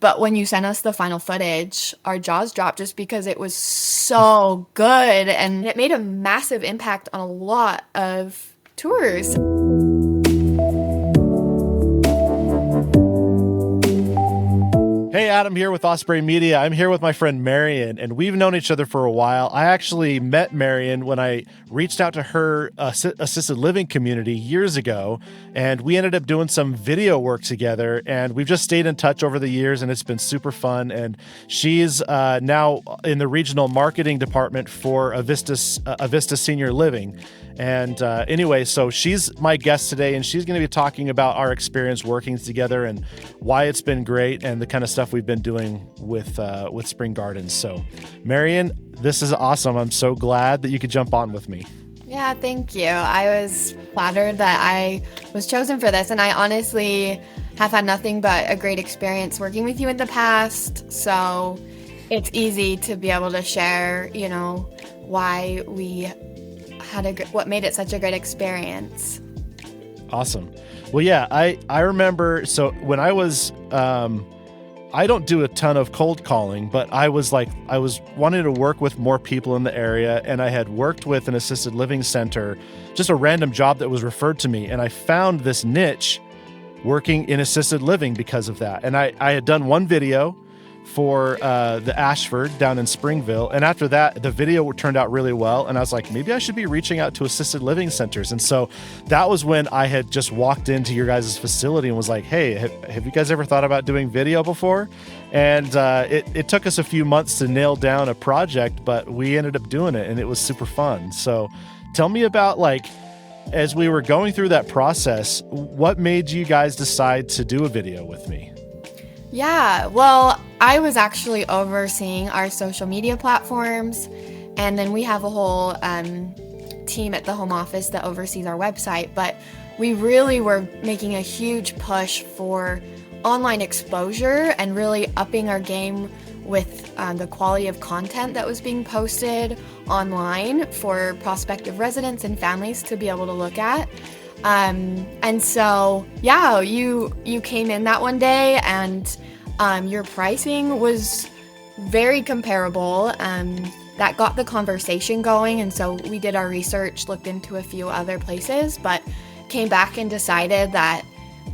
But when you sent us the final footage, our jaws dropped just because it was so good and it made a massive impact on a lot of tours. Hey, Adam here with Osprey Media. I'm here with my friend Marian, and we've known each other for a while. I actually met Marian when I reached out to her assisted living community years ago, and we ended up doing some video work together, and we've just stayed in touch over the years, and it's been super fun. And she's now in the regional marketing department for Avista Senior Living. And anyway, so she's my guest today, and she's going to be talking about our experience working together and why it's been great and the kind of stuff we've been doing with Spring Gardens. So, Marian, this is awesome. I'm so glad that you could jump on with me. Yeah, thank you. I was flattered that I was chosen for this, and I honestly have had nothing but a great experience working with you in the past. So it's easy to be able to share, why we had what made it such a great experience. Awesome. Well, yeah, I remember, so when I was, I don't do a ton of cold calling, but I was wanting to work with more people in the area, and I had worked with an assisted living center, just a random job that was referred to me, and I found this niche working in assisted living because of that. And I had done one video for the Ashford down in Springville. And after that, the video turned out really well. And I was like, maybe I should be reaching out to assisted living centers. And so that was when I had just walked into your guys' facility and was like, hey, have you guys ever thought about doing video before? And it took us a few months to nail down a project, but we ended up doing it and it was super fun. So tell me about, as we were going through that process, what made you guys decide to do a video with me? Yeah, well, I was actually overseeing our social media platforms, and then we have a whole team at the home office that oversees our website, but we really were making a huge push for online exposure and really upping our game with the quality of content that was being posted online for prospective residents and families to be able to look at. And so, yeah, you came in that one day, and your pricing was very comparable. That got the conversation going, and so we did our research, looked into a few other places, but came back and decided that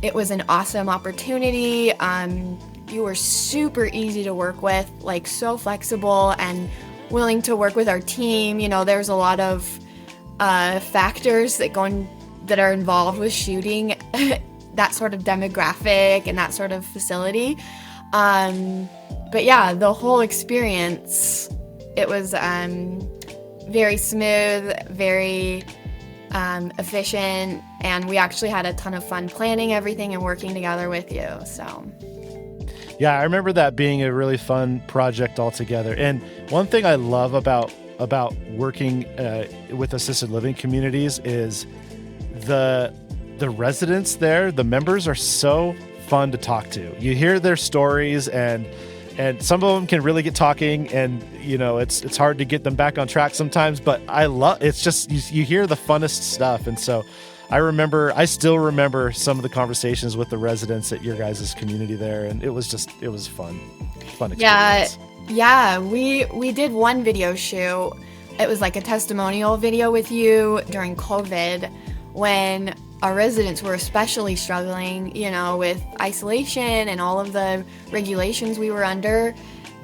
it was an awesome opportunity. You were super easy to work with, so flexible and willing to work with our team. There's a lot of factors that are involved with shooting that sort of demographic and that sort of facility. But yeah, the whole experience, it was very smooth, very efficient, and we actually had a ton of fun planning everything and working together with you. So yeah, I remember that being a really fun project altogether. And one thing I love about working with assisted living communities is the residents there, the members are so fun to talk to. You hear their stories, and some of them can really get talking, and it's hard to get them back on track sometimes, but it's just you hear the funnest stuff. And so I still remember some of the conversations with the residents at your guys' community there, and it was fun experience. Yeah, we did one video shoot. It was like a testimonial video with you during COVID, when our residents were especially struggling, with isolation and all of the regulations we were under.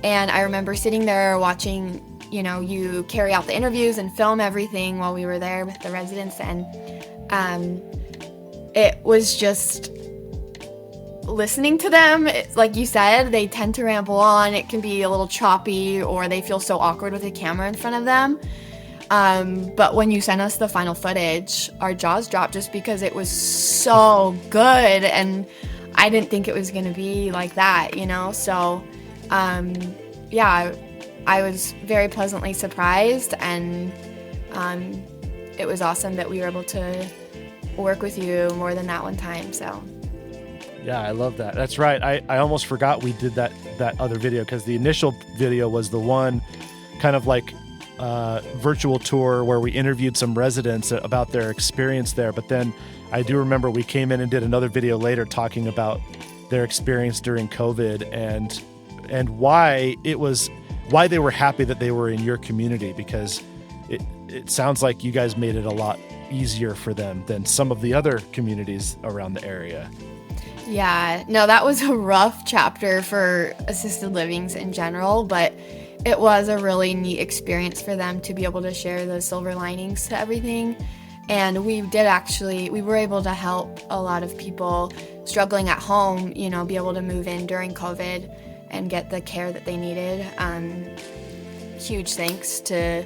And I remember sitting there watching, you carry out the interviews and film everything while we were there with the residents. And it was just listening to them. Like you said, they tend to ramble on. It can be a little choppy, or they feel so awkward with a camera in front of them. But when you sent us the final footage, our jaws dropped just because it was so good, and I didn't think it was going to be like that, So, yeah, I was very pleasantly surprised, and it was awesome that we were able to work with you more than that one time, so. Yeah, I love that. That's right. I almost forgot we did that other video, because the initial video was the one kind of virtual tour where we interviewed some residents about their experience there. But then I do remember we came in and did another video later talking about their experience during COVID and why they were happy that they were in your community, because it sounds like you guys made it a lot easier for them than some of the other communities around the area. Yeah, no, that was a rough chapter for assisted livings in general, but it was a really neat experience for them to be able to share the silver linings to everything. And we were able to help a lot of people struggling at home, be able to move in during COVID and get the care that they needed. Huge thanks to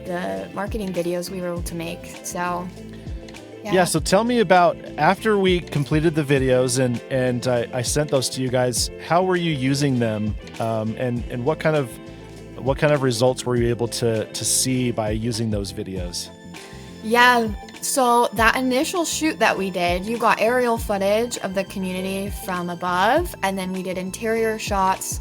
the marketing videos we were able to make. So yeah, so tell me about, after we completed the videos and I sent those to you guys, how were you using them, and what kind of results were you able to see by using those videos? Yeah, so that initial shoot that we did, you got aerial footage of the community from above, and then we did interior shots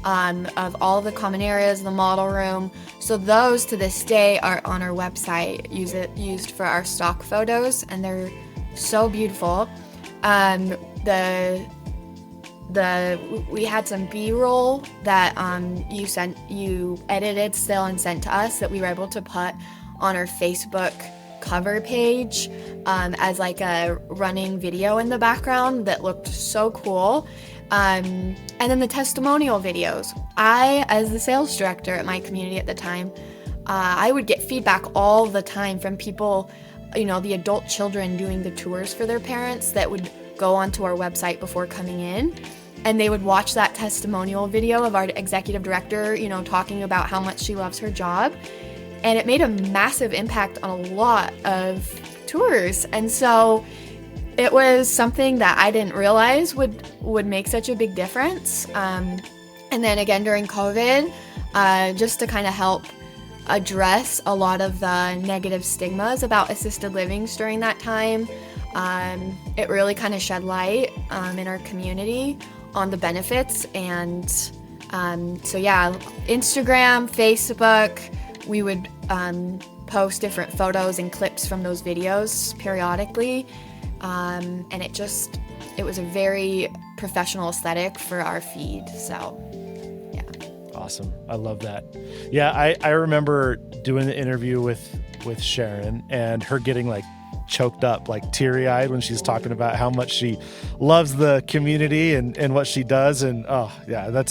of all the common areas, the model room. So those to this day are on our website, used for our stock photos, and they're so beautiful. We had some B-roll that you edited still and sent to us that we were able to put on our Facebook cover page as like a running video in the background that looked so cool. And then the testimonial videos. I, as the sales director at my community at the time, I would get feedback all the time from people, the adult children doing the tours for their parents that would go onto our website before coming in. And they would watch that testimonial video of our executive director, talking about how much she loves her job. And it made a massive impact on a lot of tours. And so it was something that I didn't realize would make such a big difference. And then again, during COVID, just to kind of help address a lot of the negative stigmas about assisted livings during that time, it really kind of shed light in our community on the benefits. And so yeah, Instagram, Facebook, we would post different photos and clips from those videos periodically. And it was a very professional aesthetic for our feed. So, yeah. Awesome. I love that. Yeah. I remember doing the interview with Sharon and her getting like choked up, like teary eyed when she's talking about how much she loves the community and what she does. And oh yeah,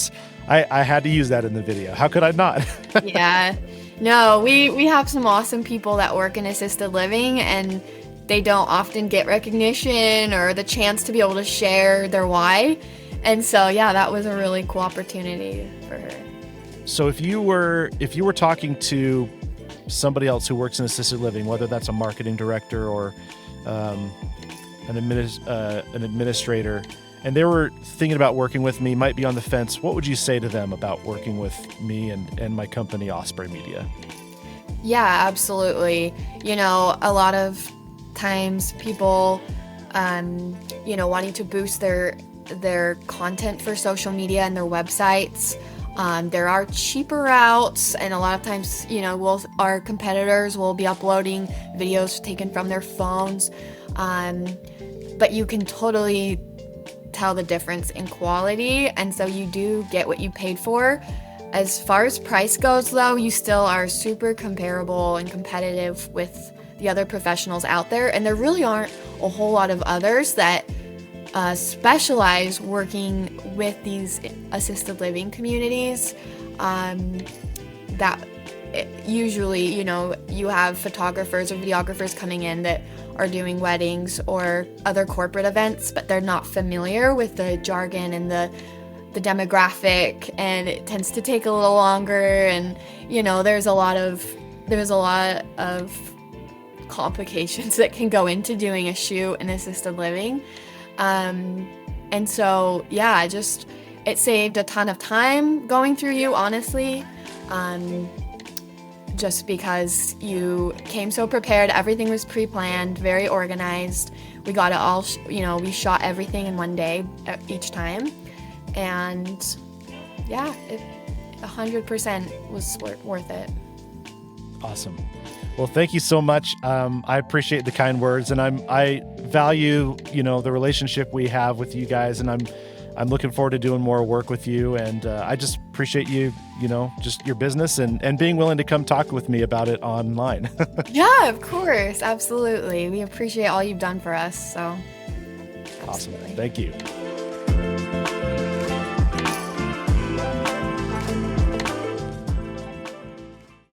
I had to use that in the video. How could I not? Yeah. No, we have some awesome people that work in assisted living, and they don't often get recognition or the chance to be able to share their why. And so, yeah, that was a really cool opportunity for her. So if you were talking to somebody else who works in assisted living, whether that's a marketing director or an administrator, and they were thinking about working with me, might be on the fence, what would you say to them about working with me and my company, Osprey Media? Yeah, absolutely. A lot of times people, wanting to boost their content for social media and their websites. There are cheaper routes, and a lot of times, our competitors will be uploading videos taken from their phones. But you can totally tell the difference in quality, and so you do get what you paid for. As far as price goes, though, you still are super comparable and competitive with the other professionals out there, and there really aren't a whole lot of others that specialize working with these assisted living communities. That usually, you have photographers or videographers coming in that are doing weddings or other corporate events, but they're not familiar with the jargon and the demographic, and it tends to take a little longer. And there's a lot of complications that can go into doing a shoot in assisted living. And so, yeah, it saved a ton of time going through you, honestly. Just because you came so prepared, everything was pre-planned, very organized. We got it all, we shot everything in one day each time. And yeah, it 100% was worth it. Awesome. Well, thank you so much. I appreciate the kind words, and I value, the relationship we have with you guys, and I'm looking forward to doing more work with you. And I just appreciate you, just your business and being willing to come talk with me about it online. Yeah, of course. Absolutely. We appreciate all you've done for us. So, Awesome. absolutely. Thank you.